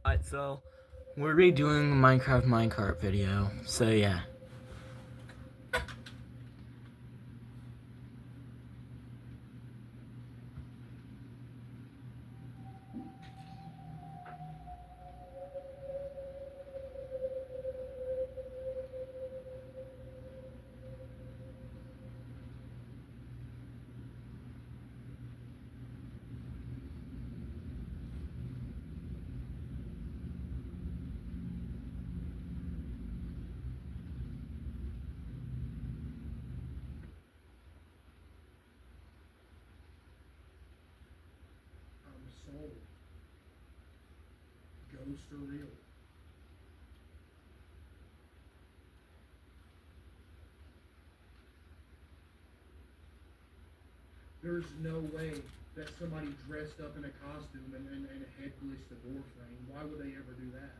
Alright, so we're redoing the Minecraft minecart video. So yeah. I'm sold. Ghost or real? There's no way that somebody dressed up in a costume and head glitched the door frame. Why would they ever do that?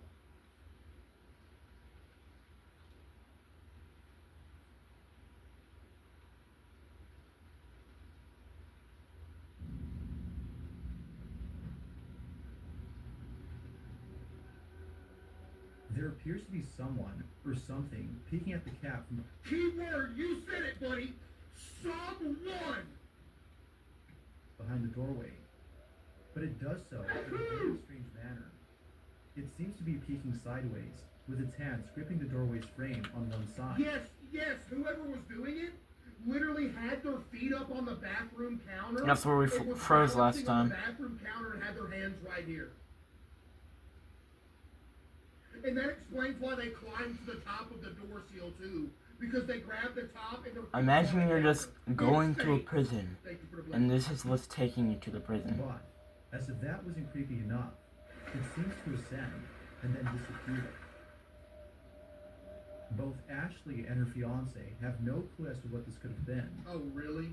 There appears to be someone or something peeking at the cat from Keyword, you said it, buddy. Someone. behind the doorway, but it does so in a very strange manner. It seems to be peeking sideways, with its hands gripping the doorway's frame on one side. Yes. Whoever was doing it literally had their feet up on the bathroom counter. That's where we and was froze last balancing on time. the bathroom counter and had their hands right here. And that explains why they climbed to the top of the door seal too, because they grabbed the top and their Imagine you're just going to a prison, and this is what's taking you to the prison. But, as if that wasn't creepy enough, it seems to ascend and then disappear. Both Ashley and her fiance have no clue as to what this could have been. Oh, really?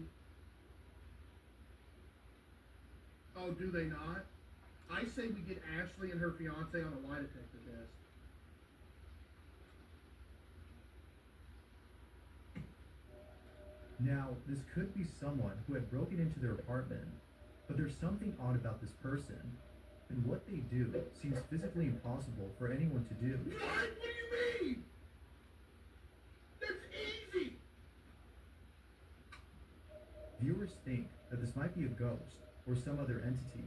Oh, do they not? I say we get Ashley and her fiance on a lie detector test. Now, this could be someone who had broken into their apartment, but there's something odd about this person, and what they do seems physically impossible for anyone to do. What? What do you mean? That's easy! Viewers think that this might be a ghost or some other entity,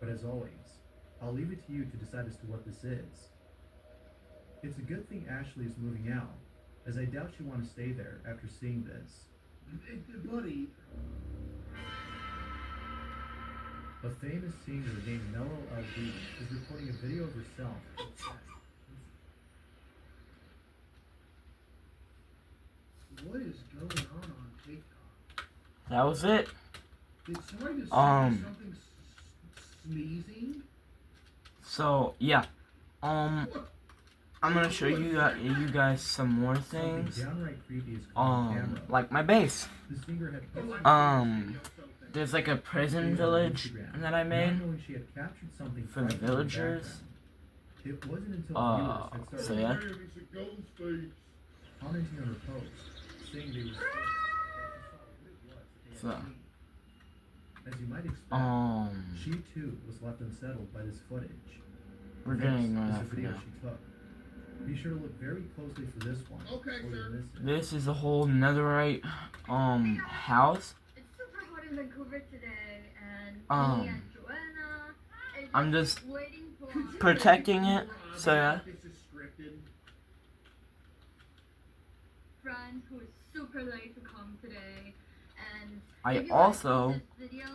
but as always, I'll leave it to you to decide as to what this is. It's a good thing Ashley is moving out, as I doubt she'll want to stay there after seeing this. Buddy. A famous singer named Mello LD is recording a video of herself. What is going on TikTok? That was it. Did somebody just say something sneezing? So yeah. I'm gonna show you guys some more Something things. downright creepy is caught on camera. Like my base. The singer had There's like a prison village that I made not knowing she had captured something for the frightening in villagers. background. It wasn't until viewers had started So yeah. It's a ghost face. commenting on her post, saying they were So as you might expect, she too was left unsettled by this footage. we're gonna ignore This is that a for video now. she took. Be sure to look very closely for this one. Okay, or you'll sir. miss it. This is a whole netherite house. It's super hot in Vancouver today, and me and Joanna are I'm just waiting for protecting it. So yeah. This is scripted. friend who is super late to come today, and I if you guys also see this video,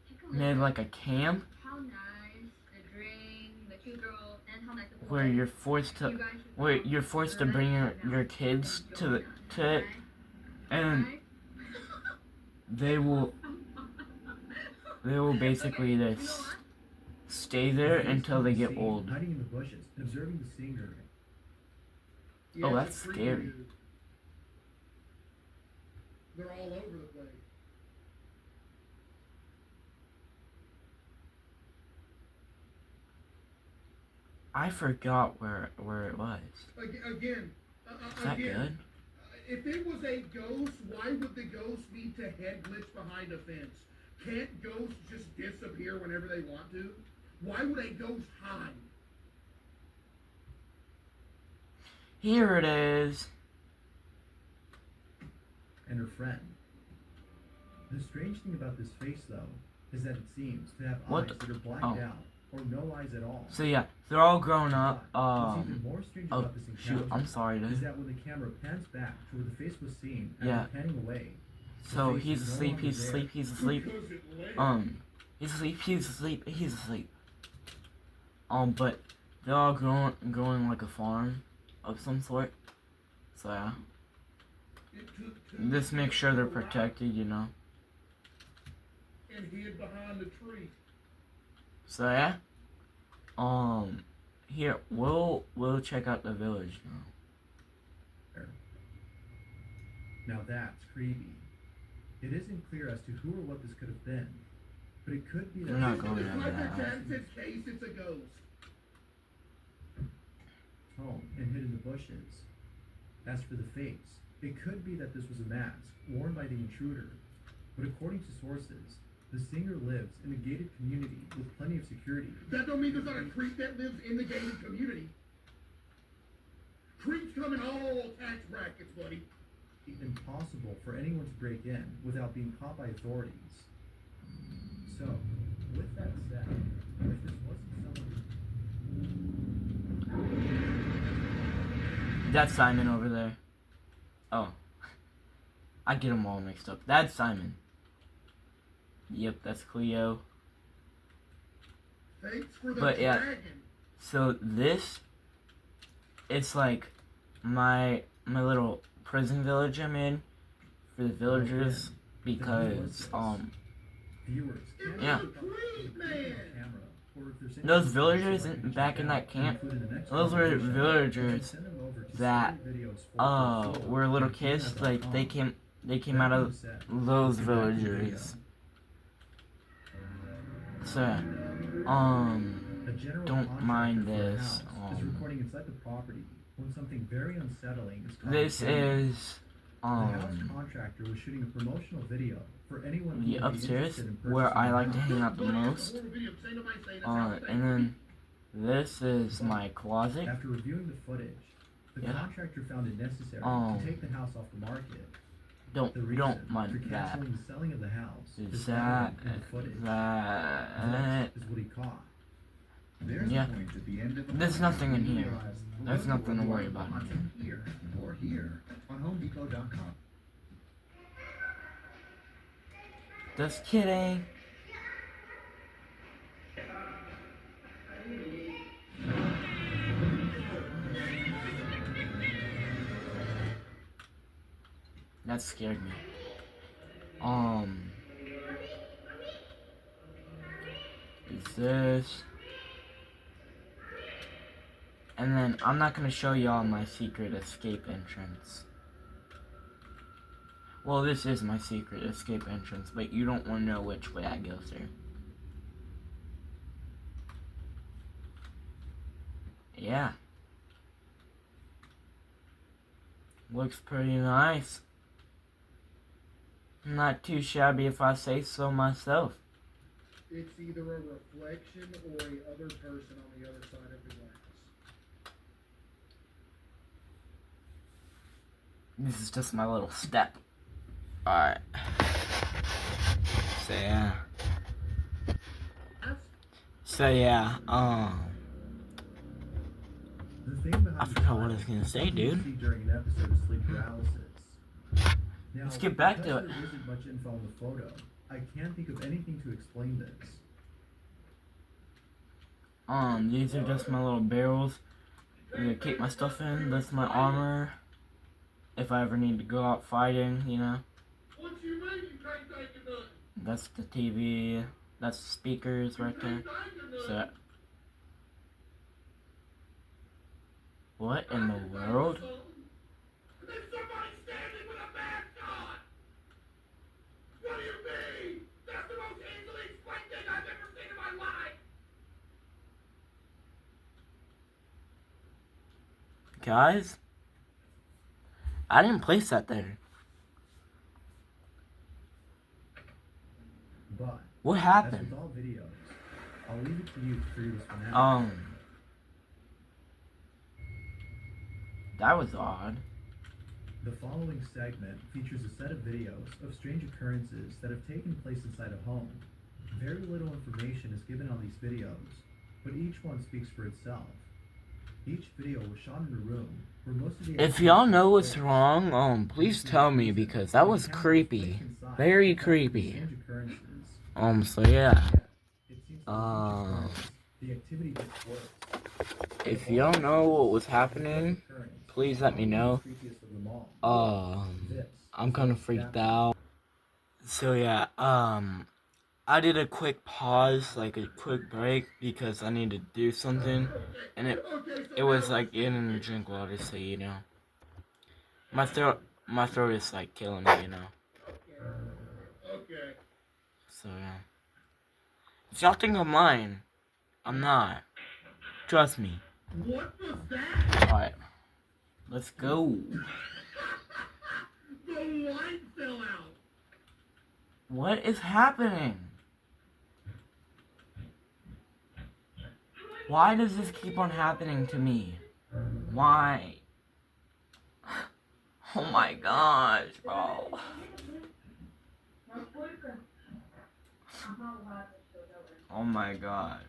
take a look made at like a camp how nice the drink, the cute girl, and how nice the where food you're is. forced You to guys should where come you're forced to right bring now. your kids Enjoy to it, right? and Right? they will basically Okay, you know just what? stay there The face until can they be get seen old. hiding in the bushes, observing the singer. Yeah, Oh, it's that's a preview. scary. They're all over the place. I forgot where it was. Again, Is that again, good? if it was a ghost, why would the ghost need to head glitch behind a fence? Can't ghosts just disappear whenever they want to? Why would a ghost hide? Here it is. And her friend. The strange thing about this face, though, is that it seems to have What eyes the- that are blacked oh. out, or no eyes at all. So yeah, they're all grown up. What's even more strange Oh about this shoot, encounter I'm sorry, is dude. that when the camera pans back to where the face was seen, and Yeah. panning away, So face he's is no asleep, longer he's there. asleep, he's asleep. Because it led. He's asleep, he's asleep, he's asleep. But they're all growing like a farm of some sort. So yeah. It took two Just make to sure they're arrive protected, you know. And hid behind the tree. So yeah. Here we'll check out the village now. Now that's creepy. It isn't clear as to who or what this could have been, but it could be that We're not It's going over like that the house. Jackson's case, it's a ghost. home and hid in the bushes. As for the face, it could be that this was a mask worn by the intruder, but according to sources, the singer lives in a gated community with plenty of security. That don't mean there's not a creep that lives in the gated community. Creeps come in all tax brackets, buddy. Impossible for anyone to break in without being caught by authorities. So, with that said, if this wasn't someone... That's Simon over there. Oh. I get them all mixed up. That's Simon. Yep, that's Cleo. Thanks for the But, yeah. dragon. So this, it's like my little prison village I'm in for the villagers because Viewers It Yeah. was a creep, man. camera, or if there's Those anything villagers you'd like to back check in out, that camp, include in the next those were presentation, villagers you can send them over to that, ScreenVideos444 were little at kids. Like gmail.com. they came That out being of said, those let's get back to the villagers. video. So A general don't contractor mind for a this, house is recording inside the property when something very unsettling is caught on this camera. is The house contractor was shooting a promotional video for anyone who the would be upstairs interested in where I purchasing like the to house. hang out the Buddy, it's a most. horror video. Say nobody say that's how it's And then this is my closet. After reviewing the footage, the Yeah. contractor found it necessary Oh. to take the house off the market. Don't The reason don't for mind that. canceling the selling of the house Is evident in the footage. that This is what he caught. There's Yeah. a point at the end of the There's nothing in here. realize There's what nothing to you worry are about in wanting here or here on HomeDepot.com. Just kidding. That scared me. Is this? And then I'm not gonna show y'all my secret escape entrance. Well, this is my secret escape entrance, but you don't want to know which way I go through. Yeah. Looks pretty nice. Not too shabby if I say so myself. It's either a reflection or a other person on the other side of the glass. This is just my little step. Alright. So yeah. That's So yeah, The thing behind I the forgot what I title was gonna is say, something you dude. see during an episode of Sleep Paralysis. Now, Let's get back because to it. There isn't much info on the photo. I can't think of anything to explain this. These are just my little barrels to keep my stuff in. That's my armor. If I ever need to go out fighting, you know. what you mean you can't think of nothing? That's the TV. That's the speakers right there. So, what in the world? There's somebody standing with a mask on! What do you mean? That's the most easily explained thing I've ever seen in my life! Guys? I didn't place that there. But, What as happened? with all videos, I'll leave it to you to figure this one out. That was odd. The following segment features a set of videos of strange occurrences that have taken place inside a home. Very little information is given on these videos, but each one speaks for itself. Each video was shot in a room where most of the If y'all know what's wrong, please tell me, because that was creepy. Very creepy. So yeah. The activity gets worse. If y'all know what was happening, please let me know. I'm kind of freaked out. So yeah, I did a quick pause, like a quick break, because I need to do something, and it was like getting a drink water, so you know. My throat is like killing me, you know. Okay. So yeah. If y'all think I'm lying, I'm not. Trust me. What was that? Alright. Let's go. The light fell out. What is happening? Why does this keep on happening to me? Why? Oh my gosh, bro. Oh my gosh.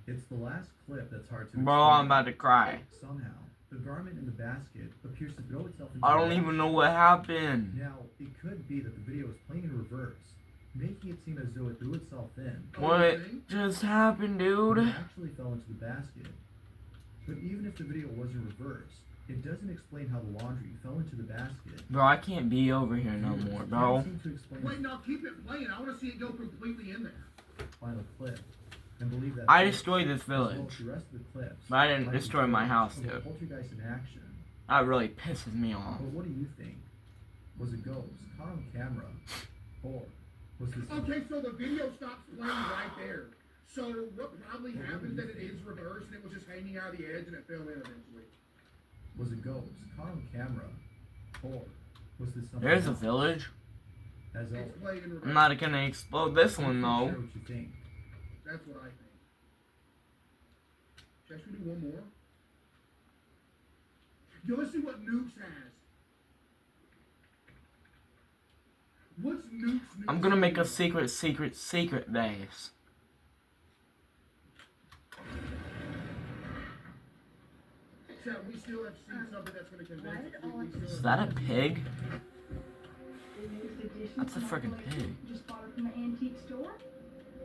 It's the last clip that's hard to Bro, explain. I'm about to cry. Somehow, the garment in the basket appears to throw itself into I the don't wash. even know what happened. Now, it could be that the video is playing in reverse, making it seem as though it threw itself in. What just happened, It dude? actually fell into the basket. But even if the video was in reverse, it doesn't explain how the laundry fell into the basket. Bro, I can't be over here no more, bro. Can't seem to explain Wait, now keep it playing. I want to see it go completely in there. the final clip. And believe that I clip, destroyed this as well as village. the rest of the clips, But I didn't might be destroy my footage house, of a dude. poltergeist in action. That really pisses me off. But what do you think? Was it ghost, caught on camera, or was this... Okay, so the video stops playing right there. So what probably happened is that it is reversed and it was just hanging out of the edge and it fell in eventually. Was it ghost, caught on camera, or was this something There's a else? village. As always, It's playing in reverse. I'm not gonna explode this one, please though. share what you think. That's what I think. Should we do one more? Yo, let's see what Nukes has. What's Nukes? I'm gonna make a secret base. Chat, we still have seen something that's gonna convince us. We still Is have- that a pig? That's a freaking pig. Just bought it from an antique store.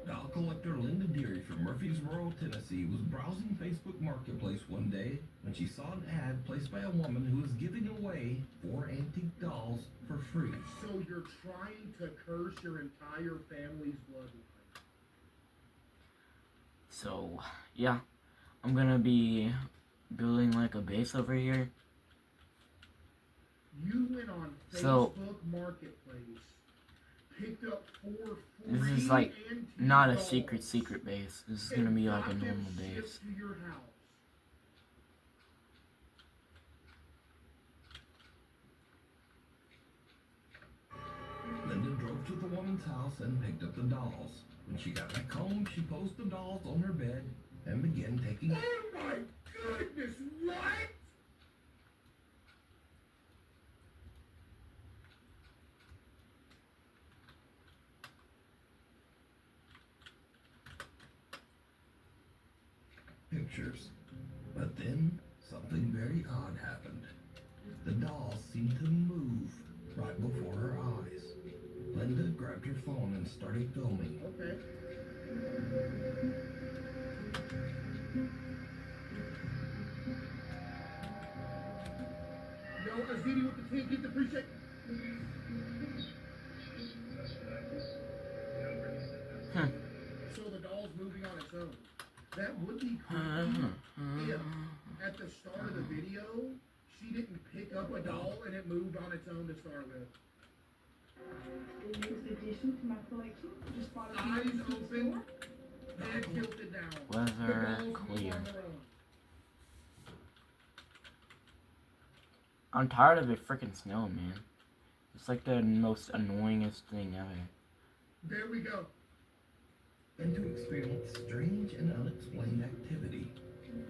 Doll collector Linda Deary from Murfreesboro, Tennessee was browsing Facebook Marketplace one day when she saw an ad placed by a woman who was giving away 4 antique dolls for free. So you're trying to curse your entire family's bloodline. So, yeah. I'm gonna be building like a base over here. You went on Facebook So, Marketplace, picked up 4 This free is like antique not a dolls, secret base. This is gonna be like a and got them normal shipped base. to your house. Linda drove to the woman's house and picked up the dolls. When she got back home, she posed the dolls on her bed and began taking Oh my goodness, what? pictures. But then, something very odd happened. The dolls seemed to move right before her eyes. Linda grabbed her phone and started filming. Okay. Yo, Aziti with the 10 gift appreciate. So the doll's moving on its own. That would be creepy if at the start of the video she didn't pick up a doll and it moved on its own to start with. The newest addition to my collection. Just bought it from an Eyes antique open, store. head tilted down. Weather The dolls move clear. on their own. I'm tired of it freaking snowing, man. It's like the most annoyingest thing ever. There we go. And to experience strange and unexplained activity.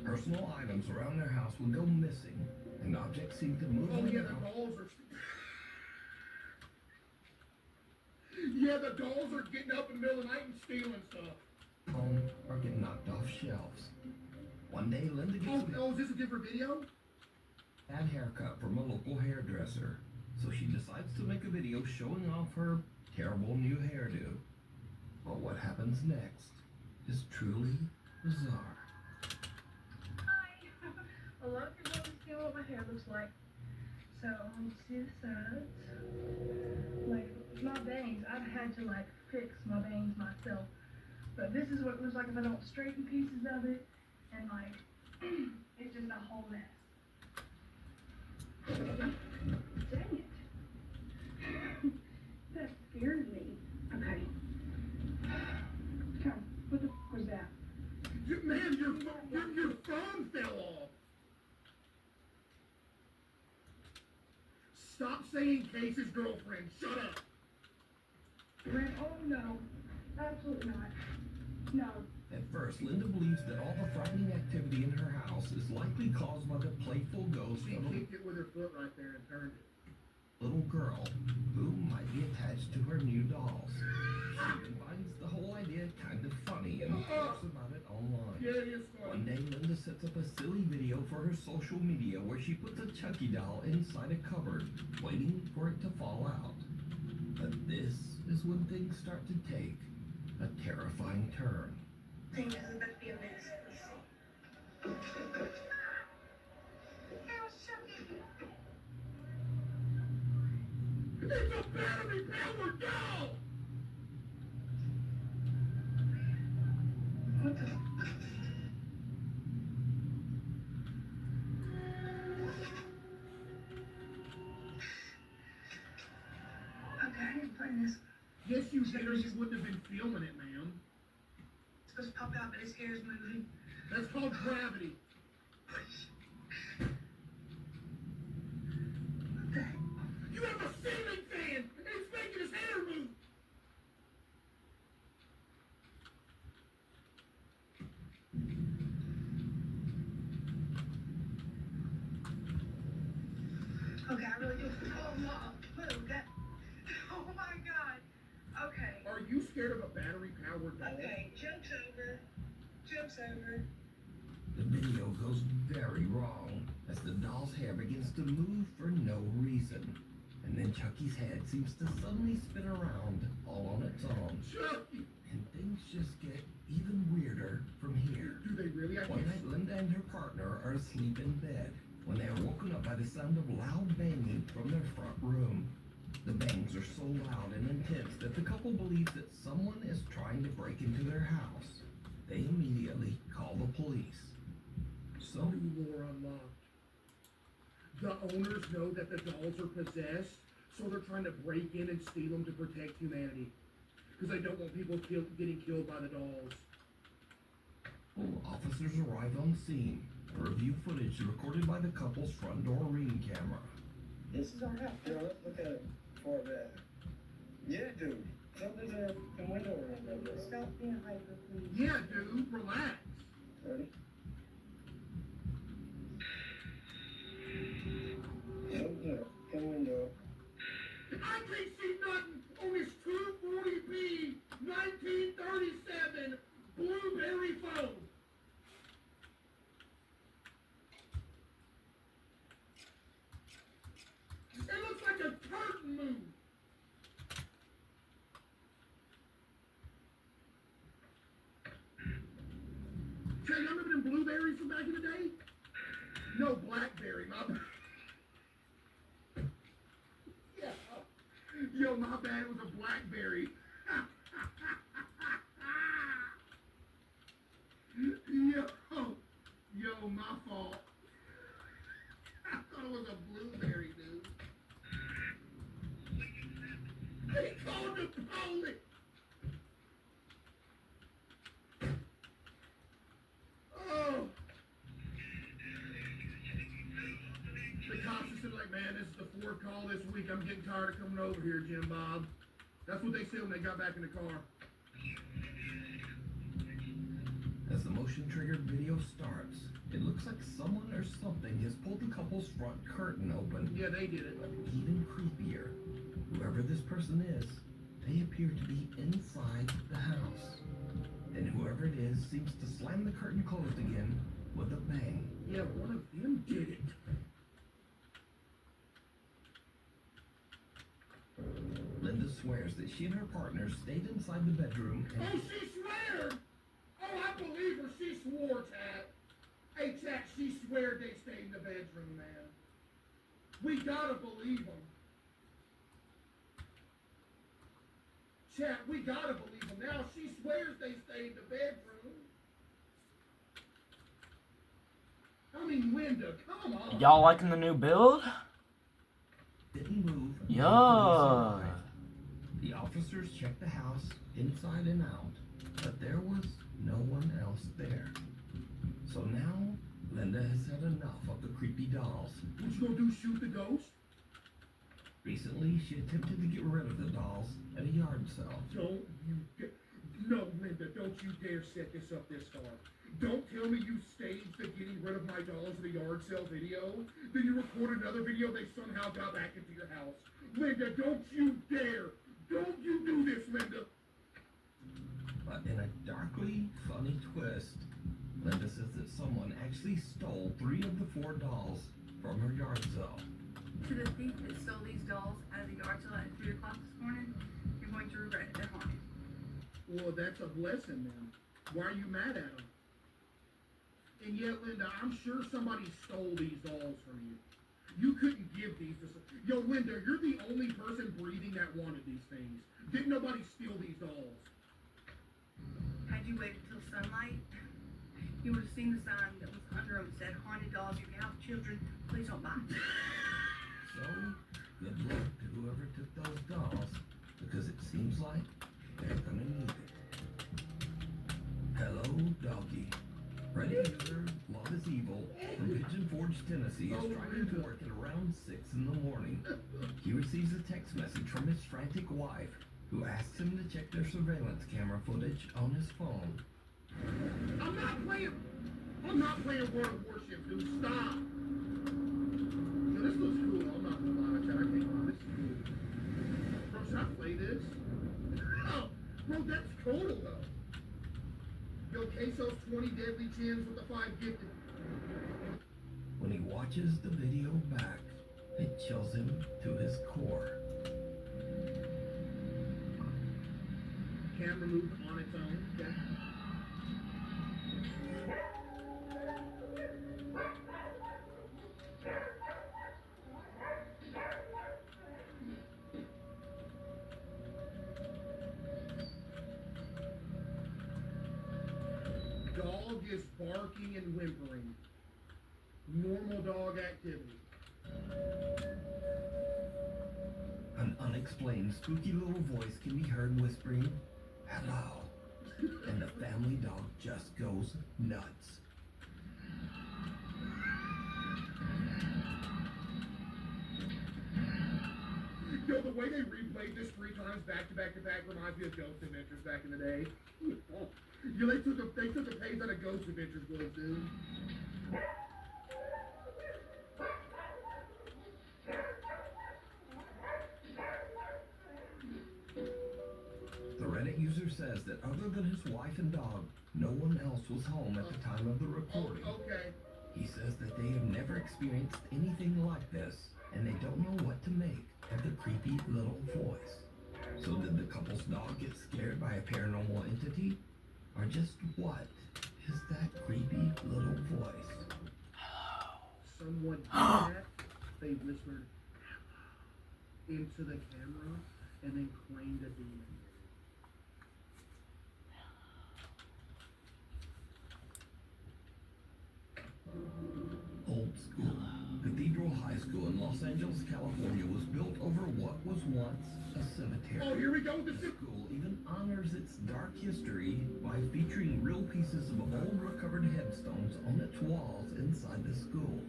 Personal items items around their house would go missing, and objects seemed to move Oh yeah, the around. dolls are. Yeah, the dolls are getting up in the middle of the night and stealing stuff. Or get knocked off shelves. One day, Linda gets Oh, is this a different video? a bad haircut from a local hairdresser, so she decides to make a video showing off her terrible new hairdo. But what happens next is truly bizarre. Hi. A lot of people want to see what my hair looks like. So you see the sides. Like my bangs, I've had to like fix my bangs myself. But this is what it looks like if I don't straighten pieces of it, and like it's just a whole mess. Dang it. That scared me. Okay. Come, what the f was that? Man, your phone fell off. Stop saying Case's girlfriend. Shut up. Red? Oh no. Absolutely not. No. At first, Linda believes that all the frightening activity in her house is likely caused by the playful ghost She of a kicked it with her foot right there and turned it. little girl who might be attached to her new dolls. She even finds the whole idea kind of funny and talks about it online. Yeah, it is One funny. day, Linda sets up a silly video for her social media where she puts a Chucky doll inside a cupboard, waiting for it to fall out. But this is when things start to take a terrifying turn. Thing doesn't but be a mess. It's a battery powered doll! What the? Okay, I didn't find this. Yes, you did, or you wouldn't have been filming it, ma'am. It's supposed to pop out, but its hair is moving. That's called gravity. What the heck? You have a ceiling fan, and it's making his hair move. Okay, I really do. Oh, Mom. Move that. Oh my God. Okay. Are you scared of a battery powered doll? Okay, jumps over. Jumps over. The video goes very wrong as the doll's hair begins to move for no reason. And then Chucky's head seems to suddenly spin around all on its own. Chucky! And things just get even weirder from here. Do they really? I One can't night, Linda and her partner are asleep in bed when they are woken up by the sound of loud banging from their front room. The bangs are so loud and intense that the couple believes that someone is trying to break into their house. They immediately call the police. So, New lore unlocked. The owners know that the dolls are possessed, so they're trying to break in and steal them to protect humanity. Because they don't want people getting killed by the dolls. officers arrive on scene and review footage recorded by the couple's front door ring camera. This is our house. Girl, let's look at it for a bit. Yeah, dude. Something's in the window room. Stop being hyper, please. Yeah, dude, relax. Ready? Something's in the window. I can't see nothing on this 240p 1937 Blueberry phone. It looks like a curtain move. Jay, you remember them blueberries from back in the day? No, blackberry, my bad. Yeah. Yo, my bad, it was a blackberry. Yo, my fault. I thought it was a blueberry, dude. He called the police. Oh. The cops just said, like, man, this is the fourth call this week. I'm getting tired of coming over here, Jim Bob. That's what they said when they got back in the car. As the motion triggered video starts, it looks looks like someone or something has pulled the couple's front curtain open. Yeah, they did it. But even creepier, whoever this person is, they appear to be inside the house. And whoever it is seems to slam the curtain closed again with a bang. Yeah, one of them did it. Linda swears that she and her partner stayed inside the bedroom Oh, and she sweared! Oh, I believe her. She swore, Tat. Hey, Tat, she sweared they stayed in the bedroom, man. We gotta believe them. Chat, we gotta believe them. Now, she swears they stayed in the bedroom. I mean, Linda, come on. Y'all liking the new build? didn't move. until Yeah. police arrived. The officers checked the house inside and out, but there was no one else there. So now, Linda has had enough of the creepy dolls. What you gonna do, shoot the ghost? Recently, she attempted to get rid of the dolls at a yard sale. Don't you dare. No, Linda, don't you dare set this up this far. Don't tell me you staged the getting rid of my dolls at a yard sale video. Then you recorded another video they somehow got back into your house. Linda, don't you dare. Don't you do this, Linda. But in a darkly funny twist, Linda says that someone actually stole 3 of the 4 dolls from her yard sale. To the thief that stole these dolls out of the yard sale at 3 o'clock this morning, you're going to regret it. They're haunted. Well, that's a blessing then. Why are you mad at them? And yet, Linda, I'm sure somebody stole these dolls from you. You couldn't give these to Yo, Linda, you're the only person breathing that wanted these things. Didn't nobody steal these dolls? Had you waited till sunlight, you would have seen the sign that was under them that said, "Haunted dolls. If you have children, please don't buy." So, good luck to whoever took those dolls, because it seems like they're gonna need it. Hello, doggy. Reddit user Love is Evil from Pigeon Forge, Tennessee is driving to work at around 6 in the morning. He receives a text message from his frantic wife, who asks him to check their surveillance camera footage on his phone. I'm not playing World of Warship, dude. Stop. Yo, this looks cool. I'm not gonna lie, Chad. I can't lie. This is cool. Bro, should I play this? Oh, bro, that's total though. Yo, Queso's 20 deadly chins with the 5 gifted. When he watches the video back, it chills him to his core. Camera moved on its own. Okay. Dog is barking and whimpering. Normal dog activity. An unexplained, spooky little voice can be heard whispering, "Hello," and the family dog just goes nuts. Yo, the way they replayed this 3 times back to back to back reminds me of Ghost Adventures back in the day. Yo, they took a page out of Ghost Adventures books, dude. The Reddit user says that other than his wife and dog, no one else was home at the time of the recording. Okay. He says that they have never experienced anything like this, and they don't know what to make of the creepy little voice. So did the couple's dog get scared by a paranormal entity? Or just what is that creepy little voice? Someone did that. They whispered into the camera and then claimed a demon. Old School. Cathedral High School in Los Angeles, California was built over what was once a cemetery. Oh, here we go with the The school even honors its dark history by featuring real pieces of old recovered headstones on its walls inside the school.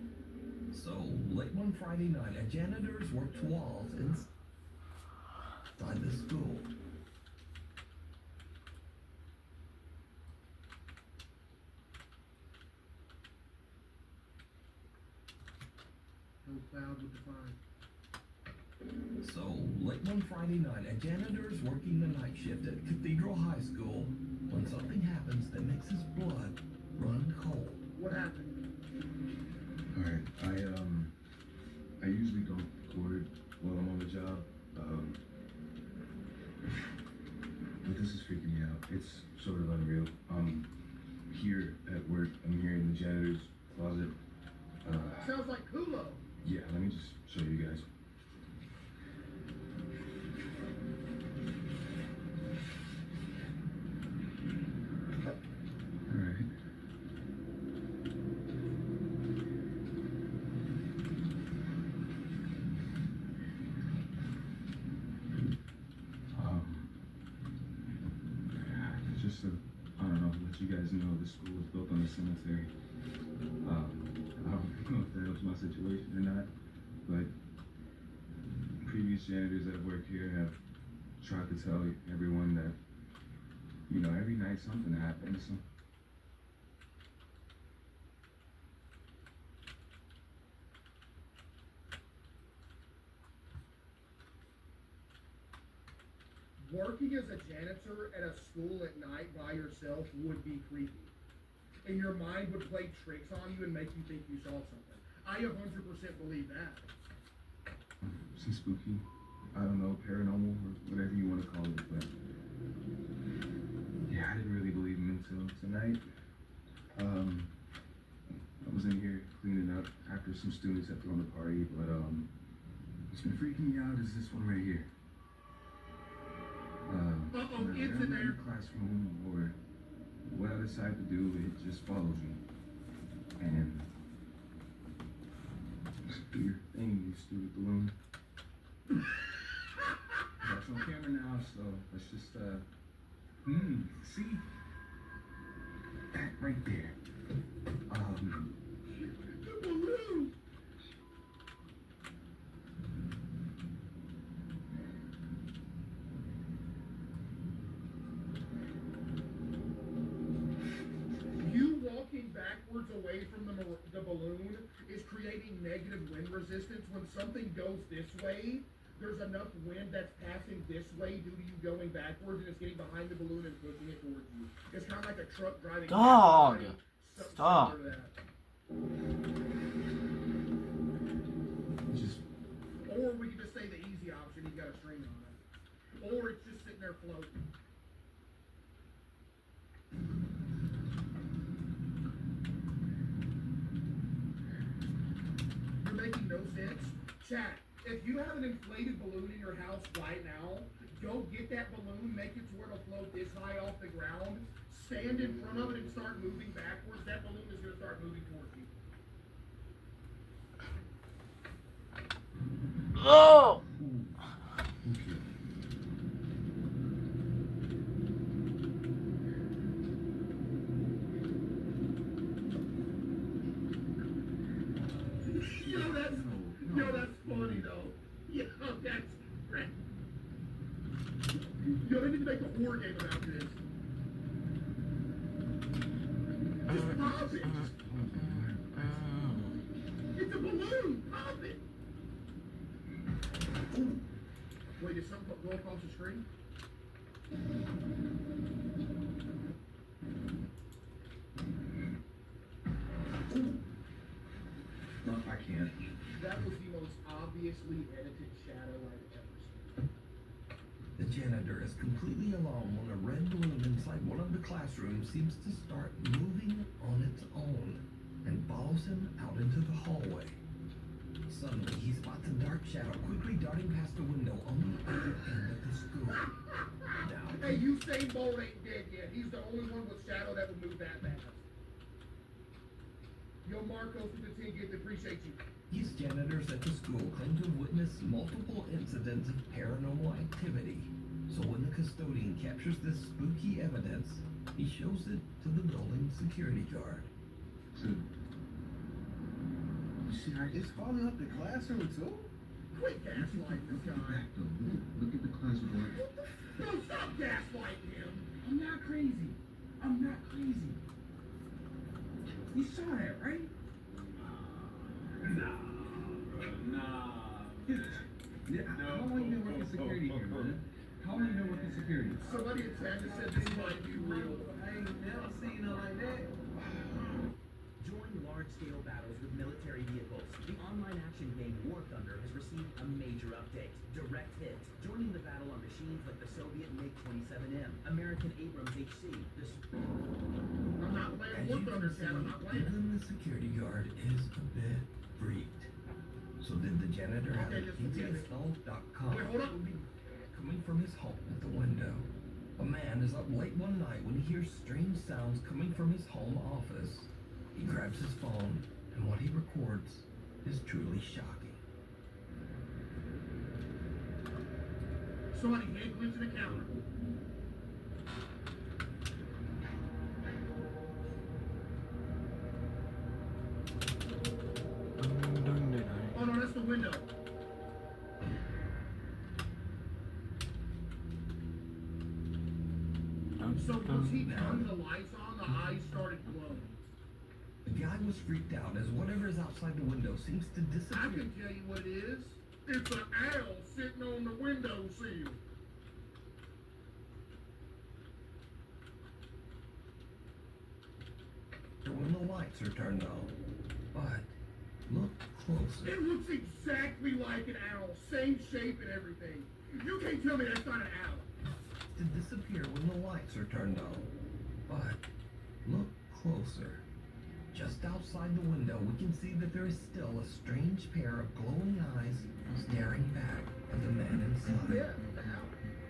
So, late one Friday night, a janitor's worked walls inside the school. No cloud would define. So, late one Friday night, a janitor is working the night shift at Cathedral High School when something happens that makes his blood run cold. What happened? Alright, I usually don't record while I'm on the job, but this is freaking me out. It's sort of unreal. Here at work, I'm here in the janitor's closet. Sounds like Kulo. Yeah, let me just show you guys. Alright. Just to, I don't know, let you guys know the school was built on a cemetery. I don't know if that helps my situation or not, but previous janitors that work here have tried to tell everyone that, you know, every night something happens. So. Working as a janitor at a school at night by yourself would be creepy. And your mind would play tricks on you and make you think you saw something. I 100% believe that. Some spooky, I don't know, paranormal or whatever you want to call it, but yeah, I didn't really believe him until tonight. I was in here cleaning up after some students had thrown a party, but what's been freaking me out is this one right here. It's in there. Classroom, or what I decide to do, it just follows me. And do your thing, you stupid balloon. That's on camera now, so let's just see that right there. The balloon. You walking backwards away from the balloon is creating negative wind resistance. When something goes this way, there's enough wind that's passing this way due to you going backwards, and it's getting behind the balloon and pushing it towards you. It's kind of like a truck driving. Dog! Stop. Just Or we could just say the easy option, he's got a string on it. Or it's just sitting there floating. You're making no sense. Chat, if you have an inflated balloon in your house right now, go get that balloon, make it to where it'll float this high off the ground, stand in front of it and start moving backwards. That balloon is going to start moving towards you. Oh! okay. Yo, that's funny though. Yo, that's great. Yo, they need to make a horror game about this. Just pop it. It's a balloon. Pop it. Ooh. Wait, did something go across the screen? No, I can't. That was the most obviously edited shadow I've ever seen. The janitor is completely alone when a red balloon inside one of the classrooms seems to start moving on its own and follows him out into the hallway. Suddenly, he spots a dark shadow quickly darting past a window on the other end of the school. Now, Hey, Usain Bolt ain't dead yet. He's the only one with shadow that would move that fast. Yo, Marcos with the 10 gift, appreciate you. these janitors at the school claim to have witnessed multiple incidents of paranormal activity. So when the custodian captures this spooky evidence, he shows it to the building security guard. So, shit, it's falling up the classroom too? Quit gaslighting this guy. Back though. Look at the classroom. No, stop gaslighting him. I'm not crazy. I'm not crazy. You saw that, right? No. security. Somebody in Texas said this might be real. I ain't never seen it like that. Join large-scale battles with military vehicles. The online action game War Thunder has received a major update. Direct Hit, joining the battle on machines like the Soviet MiG-27M, American Abrams HC, I'm not playing As War you Thunder, can Chad. I'm not see, playing it. even the security guard is a bit freaked. So did the janitor have Okay, an just forget it. install.com Wait, hold up. coming from his home at the window? A man is up late one night when he hears strange sounds coming from his home office. He grabs his phone, and what he records is truly shocking. Somebody hand glitching the counter. Oh no, that's the window. So once he turned the lights on, the eyes started glowing. The guy was freaked out as whatever is outside the window seems to I disappear. can tell you what it is. It's an owl sitting on the windowsill. When the lights are turned on. But look closer. It looks exactly like an owl. Same shape and everything. You can't tell me that's not an owl. To disappear when the lights are turned on. But look closer. Just outside the window, we can see that there is still a strange pair of glowing eyes staring back at the man inside. Yeah, the owl.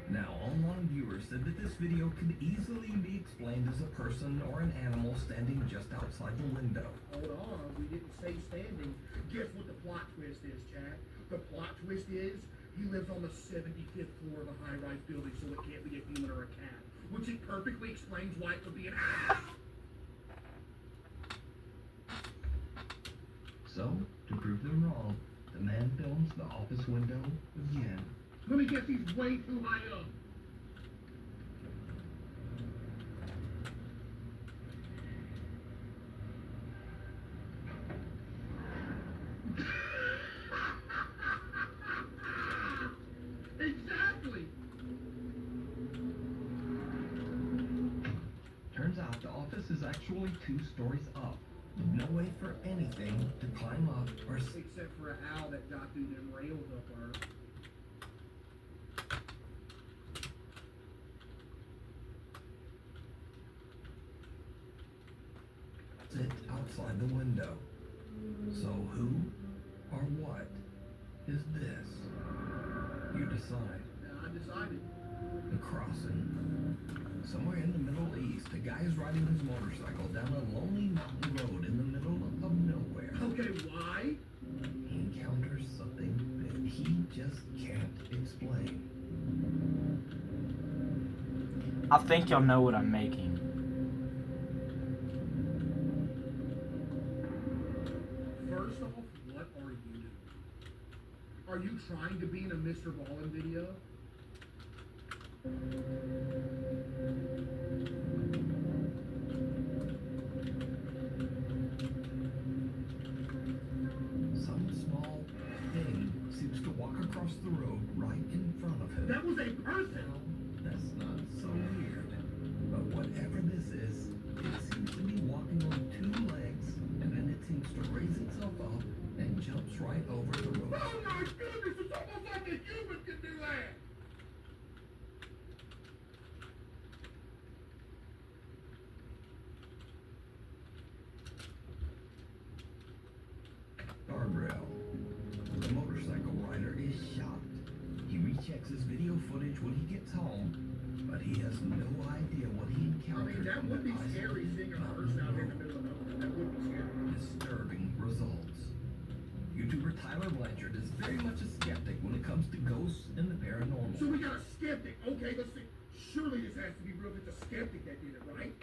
Now, online viewers said that this video could easily be explained as a person or an animal standing just outside the window. Hold on, we didn't say standing. Guess what the plot twist is, Chad? The plot twist is he lives on the 75th floor of a high-rise building, so it can't be a human or a cat. Which it perfectly explains why it would be an owl. So, to prove them wrong, the man films the office window again. Let me guess, he's way too high up. Exactly. Turns out the office is actually 2 stories up. No way for anything to climb up or Except for an owl that got through them rails up there. sit outside the window. So who or what is this? You decide. Now I decided. The crossing. Somewhere in the Middle East, a guy is riding his motorcycle down a lonely mountain road in the middle of nowhere. Okay, why? He encounters something that he just can't explain. I think y'all know what I'm making. First off, what are you doing? Are you trying to be in a Mr. Ballin video? Some small thing seems to walk across the road right in front of him. That was a person! Well, that's not so weird. But whatever this is, it seems to be walking on 2 legs, and then it seems to raise itself up and jumps right over the road. Oh my goodness, it's almost like a human can do that! Guardrail. The motorcycle rider is shocked. He rechecks his video footage when he gets home, but he has no idea what he I encountered. mean, that from would be the scary isolated seeing a person out here in the mountain middle of nowhere. That would be scary. road. Disturbing results. YouTuber Tyler Blanchard is very much a skeptic when it comes to ghosts and the paranormal. So we got a skeptic. Okay, let's see. Surely this has to be real if it's a skeptic that did it, right?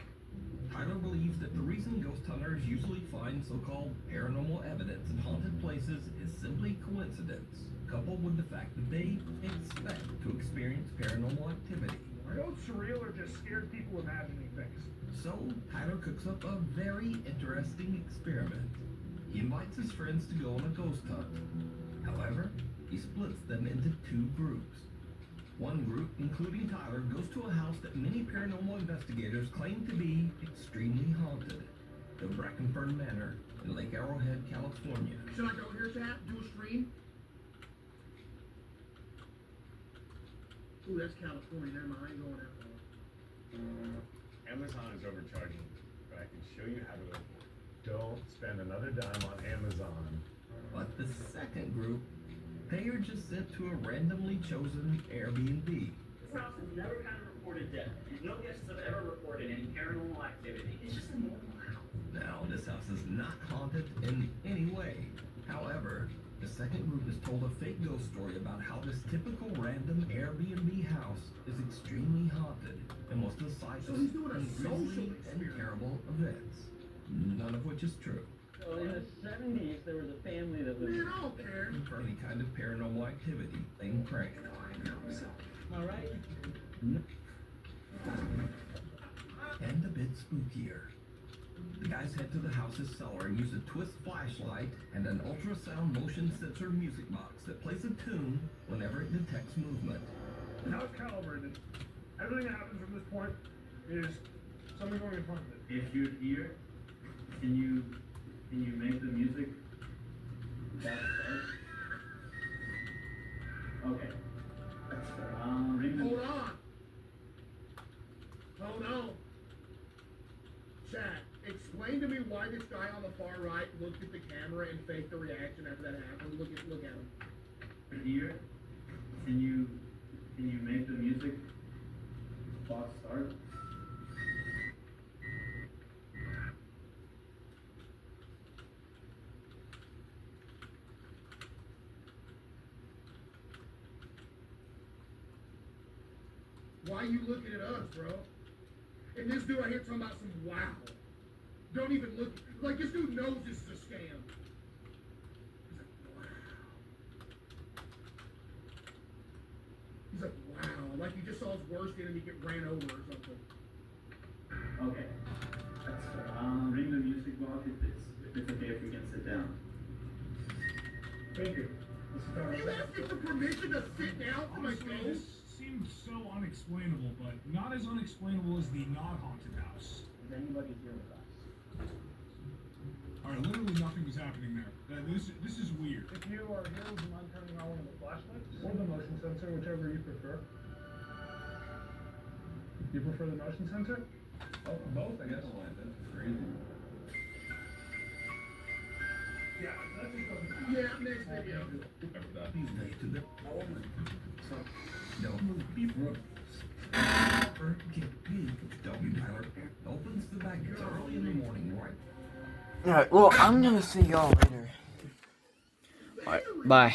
Tyler believes that the reason ghost hunters usually find so-called paranormal evidence in haunted places is simply coincidence, coupled with the fact that they expect to experience paranormal activity. I know it's surreal or just scared people imagining things. So, Tyler cooks up a very interesting experiment. He invites his friends to go on a ghost hunt. However, he splits them into 2 groups. One group, including Tyler, goes to a house that many paranormal investigators claim to be extremely haunted. The Brackenford Manor in Lake Arrowhead, California. Should I go here, chat? Do a stream? Ooh, that's California. Never mind. I ain't going that far. Amazon is overcharging, but I can show you how to avoid it. Don't spend another dime on Amazon. But the second group, they are just sent to a randomly chosen Airbnb. This house has never had a reported death. No guests have ever reported any paranormal activity. It's just a normal house. Now, this house is not haunted in any way. However, the second group is told a fake ghost story about how this typical random Airbnb house is extremely haunted and was the site So of he's doing a social grisly and experiment. terrible events. None of which is true. So in the 70s, there was a family that was... Man, I don't care. For any kind of paranormal activity, thing prank. All right. And a bit spookier. The guys head to the house's cellar and use a twist flashlight and an ultrasound motion sensor music box that plays a tune whenever it detects movement. How it's calibrated. Everything that happens from this point is something going in front of it. If you're here, can you make the music that start? Okay. Ring the... Hold on. Hold on. Chat, explain to me why this guy on the far right looked at the camera and faked the reaction after that happened. Look at him. Here, can you make the music box start? Why you looking at us, bro? And this dude right here talking about some wow. Don't even look, like this dude knows this is a scam. He's like, wow. Like he just saw his worst enemy get ran over or something. Okay. Ring the music box if it's okay if we can sit down. Thank you. Are you asking for permission to sit down for my Honestly, phone? this seems so unexplainable, but not as unexplainable as the not haunted house. Is anybody here with us? Alright, literally nothing was happening there. This is weird. If you are here, would you mind turning on one of the flashlights? Or the motion sensor, whichever you prefer. You prefer the motion sensor? Oh, both, I guess. Crazy. Yeah, that's just yeah, next video. These days to the don't move people. W. Tyler opens the back early in the morning, right? Alright, well, I'm gonna see y'all later. Alright, bye.